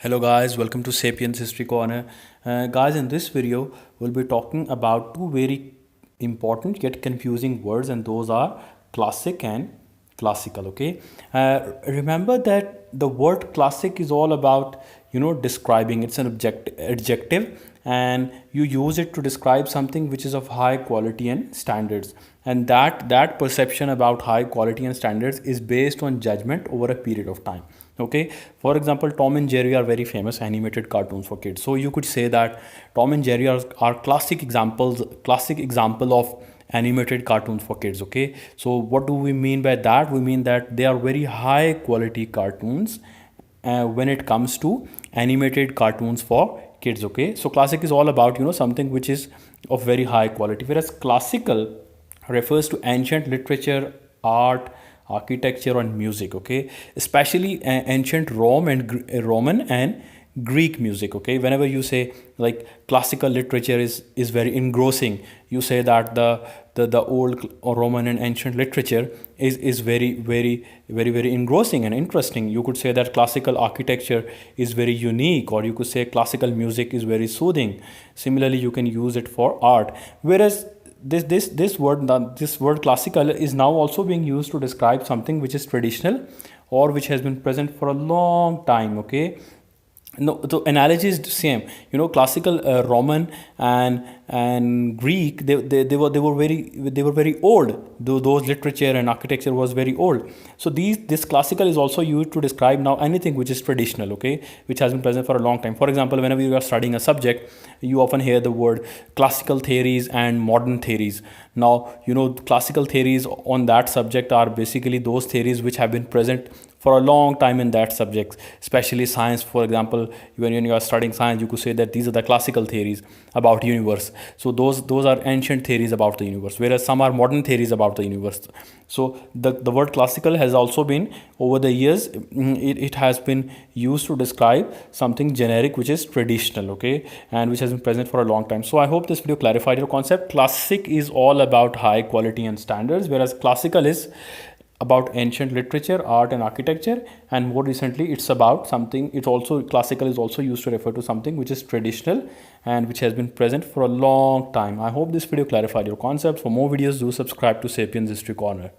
Hello guys, welcome to Sapiens History Corner. Guys, in this video, we'll be talking about two very important yet confusing words, and those are classic and classical. Okay, remember that the word classic is all about describing. It's an adjective, and you use it to describe something which is of high quality and standards. And that perception about high quality and standards is based on judgment over a period of time. Okay, for example, Tom and Jerry are very famous animated cartoons for kids, so you could say that Tom and Jerry are classic example of animated cartoons for kids. Okay, so what do we mean by that? We mean that they are very high quality cartoons when it comes to animated cartoons for kids. Okay, so classic is all about something which is of very high quality, whereas classical refers to ancient literature, art, architecture, and music. Okay, especially ancient Roman and Greek music. Okay, whenever you say like classical literature is very engrossing, you say that the old Roman and ancient literature is very engrossing and interesting. You could say that classical architecture is very unique, or you could say classical music is very soothing. Similarly, you can use it for art, whereas this word classical is now also being used to describe something which is traditional or which has been present for a long time. Okay, no, the analogy is the same. Classical Roman and Greek, they were very old. Those literature and architecture was very old. So this classical is also used to describe now anything which is traditional. Okay, which has been present for a long time. For example, whenever you are studying a subject, you often hear the word classical theories and modern theories. Now classical theories on that subject are basically those theories which have been present for a long time in that subject, especially science. For example, when you are studying science, you could say that these are the classical theories about universe. So those are ancient theories about the universe, whereas some are modern theories about the universe. So the word classical has also been, over the years, it has been used to describe something generic which is traditional. Okay, and which has been present for a long time. So I hope this video clarified your concept. Classic is all about high quality and standards, whereas classical is about ancient literature, art, and architecture. And more recently, it's about something, it's also, classical is also used to refer to something which is traditional and which has been present for a long time. I hope this video clarified your concept. For more videos, do subscribe to Sapiens History Corner.